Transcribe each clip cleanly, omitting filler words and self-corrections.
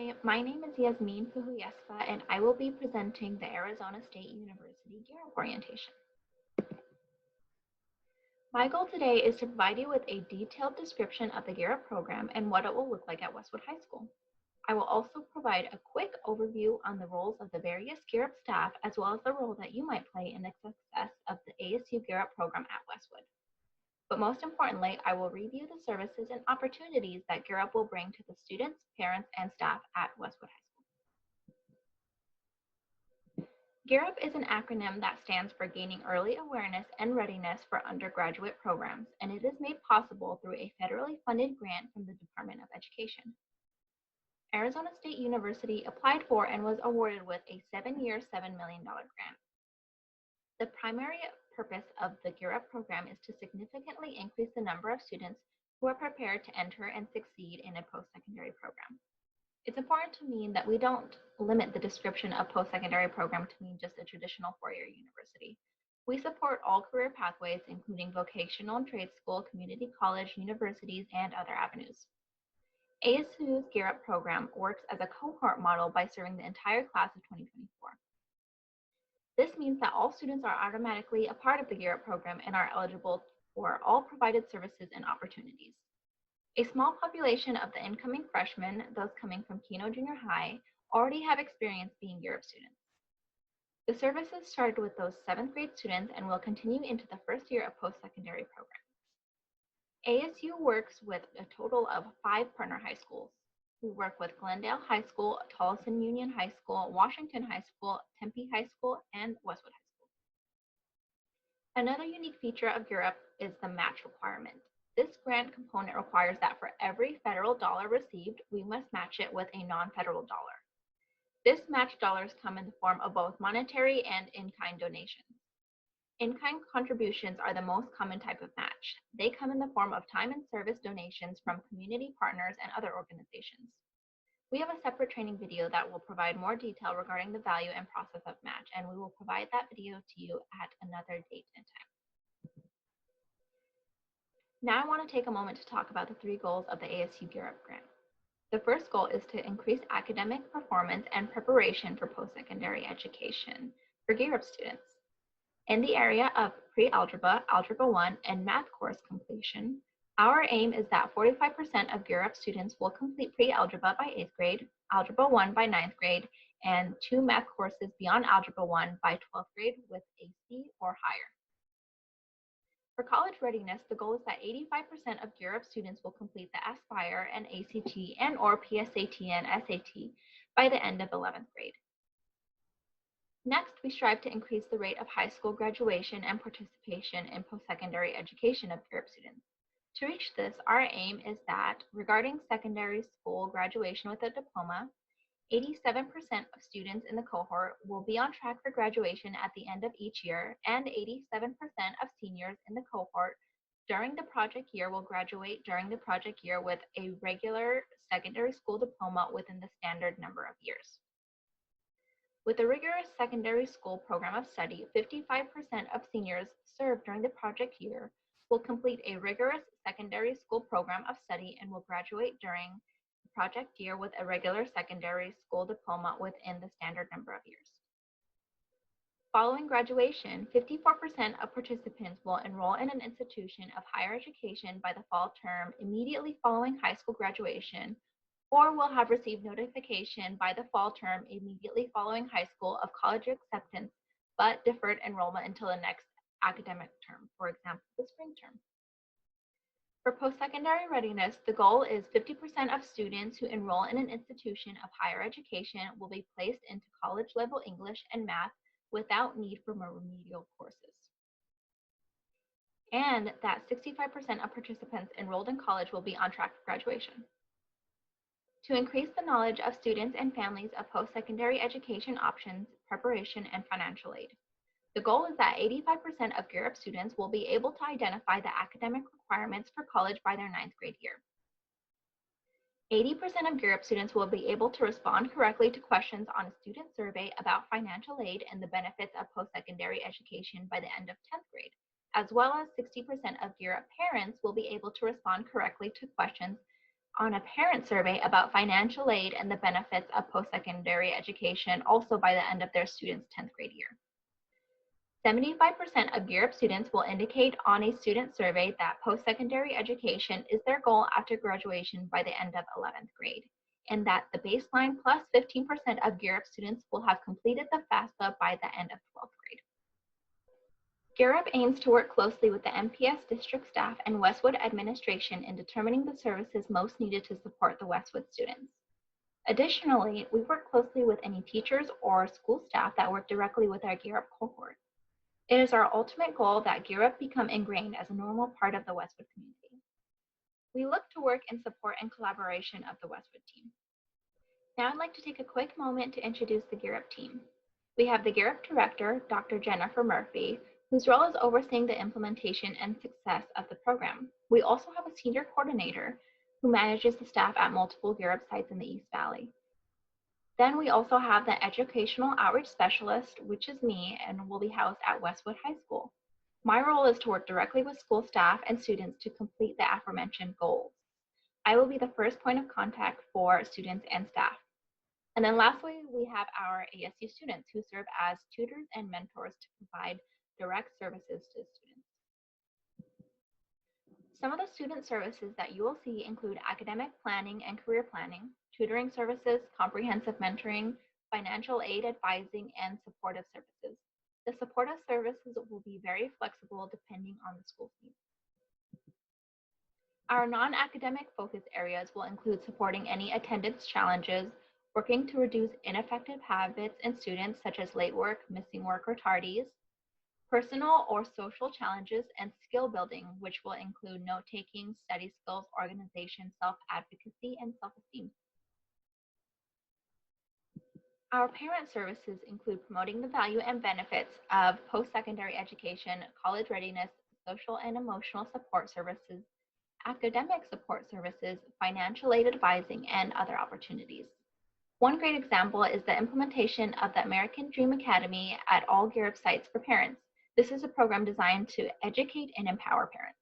Hi, my name is Yasmin Fuhuyespa, and I will be presenting the Arizona State University Gear Up orientation. My goal today is to provide you with a detailed description of the Gear Up program and what it will look like at Westwood High School. I will also provide a quick overview on the roles of the various Gear Up staff, as well as the role that you might play in the success of the ASU Gear Up program at Westwood. But most importantly, I will review the services and opportunities that Gear Up will bring to the students, parents, and staff at Westwood High School. Gear Up is an acronym that stands for Gaining Early Awareness and Readiness for Undergraduate Programs, and it is made possible through a federally funded grant from the Department of Education. Arizona State University applied for and was awarded with a 7-year, $7 million grant. The primary purpose of the Gear Up program is to significantly increase the number of students who are prepared to enter and succeed in a post-secondary program. It's important to mean that we don't limit the description of post-secondary program to mean just a traditional four-year university. We support all career pathways, including vocational and trade school, community college, universities, and other avenues. ASU's Gear Up program works as a cohort model by serving the entire class of 2024. This means that all students are automatically a part of the Gear Up program and are eligible for all provided services and opportunities. A small population of the incoming freshmen, those coming from Keno Junior High, already have experience being Gear Up students. The services started with those 7th grade students and will continue into the first year of post-secondary programs. ASU works with a total of 5 partner high schools. We work with Glendale High School, Tolleson Union High School, Washington High School, Tempe High School, and Westwood High School. Another unique feature of Gear Up is the match requirement. This grant component requires that for every federal dollar received, we must match it with a non-federal dollar. This match dollars come in the form of both monetary and in-kind donations. In-kind contributions are the most common type of match. They come in the form of time and service donations from community partners and other organizations. We have a separate training video that will provide more detail regarding the value and process of match, and we will provide that video to you at another date and time. Now I want to take a moment to talk about the 3 goals of the ASU Gear Up grant. The first goal is to increase academic performance and preparation for post-secondary education for Gear Up students. In the area of pre-algebra, Algebra 1, and math course completion, our aim is that 45% of Gear Up students will complete pre-algebra by 8th grade, Algebra 1 by 9th grade, and 2 math courses beyond Algebra 1 by 12th grade with a C or higher. For college readiness, the goal is that 85% of Gear Up students will complete the Aspire and ACT and/or PSAT and SAT by the end of 11th grade. Next, we strive to increase the rate of high school graduation and participation in post-secondary education of Gear Up students. To reach this, our aim is that regarding secondary school graduation with a diploma, 87% of students in the cohort will be on track for graduation at the end of each year, and 87% of seniors in the cohort during the project year will graduate during the project year with a regular secondary school diploma within the standard number of years. With a rigorous secondary school program of study, 55% of seniors served during the project year will complete a rigorous secondary school program of study and will graduate during project year with a regular secondary school diploma within the standard number of years. Following graduation, 54% of participants will enroll in an institution of higher education by the fall term immediately following high school graduation, or will have received notification by the fall term immediately following high school of college acceptance, but deferred enrollment until the next academic term, for example, the spring term. For post-secondary readiness, the goal is 50% of students who enroll in an institution of higher education will be placed into college-level English and math without need for more remedial courses. And that 65% of participants enrolled in college will be on track for graduation. To increase the knowledge of students and families of post-secondary education options, preparation, and financial aid. The goal is that 85% of Gear Up students will be able to identify the academic requirements for college by their 9th grade year. 80% of Gear Up students will be able to respond correctly to questions on a student survey about financial aid and the benefits of post-secondary education by the end of 10th grade, as well as 60% of Gear Up parents will be able to respond correctly to questions on a parent survey about financial aid and the benefits of post-secondary education also by the end of their students' 10th grade year. 75% of Gear Up students will indicate on a student survey that post-secondary education is their goal after graduation by the end of 11th grade, and that the baseline plus 15% of Gear Up students will have completed the FAFSA by the end of 12th grade. Gear Up aims to work closely with the MPS district staff and Westwood administration in determining the services most needed to support the Westwood students. Additionally, we work closely with any teachers or school staff that work directly with our Gear Up cohort. It is our ultimate goal that Gear Up become ingrained as a normal part of the Westwood community. We look to work in support and collaboration of the Westwood team. Now I'd like to take a quick moment to introduce the Gear Up team. We have the Gear Up director, Dr. Jennifer Murphy, whose role is overseeing the implementation and success of the program. We also have a senior coordinator who manages the staff at multiple Gear Up sites in the East Valley. Then we also have the educational outreach specialist, which is me, and will be housed at Westwood High School. My role is to work directly with school staff and students to complete the aforementioned goals. I will be the first point of contact for students and staff. And then lastly, we have our ASU students who serve as tutors and mentors to provide direct services to students. Some of the student services that you will see include academic planning and career planning, tutoring services, comprehensive mentoring, financial aid advising, and supportive services. The supportive services will be very flexible depending on the school's needs. Our non-academic focus areas will include supporting any attendance challenges, working to reduce ineffective habits in students such as late work, missing work, or tardies, personal or social challenges, and skill building, which will include note-taking, study skills, organization, self-advocacy, and self-esteem. Our parent services include promoting the value and benefits of post-secondary education, college readiness, social and emotional support services, academic support services, financial aid advising, and other opportunities. One great example is the implementation of the American Dream Academy at all Gear Up sites for parents. This is a program designed to educate and empower parents.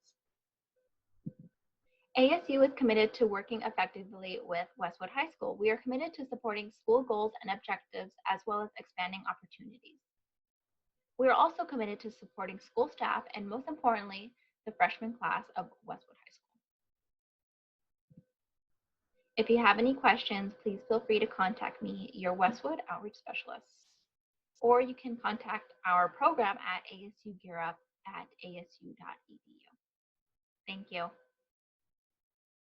ASU is committed to working effectively with Westwood High School. We are committed to supporting school goals and objectives as well as expanding opportunities. We are also committed to supporting school staff and, most importantly, the freshman class of Westwood High School. If you have any questions, please feel free to contact me, your Westwood Outreach Specialist, or you can contact our program at ASU Gear Up at asu.edu. Thank you.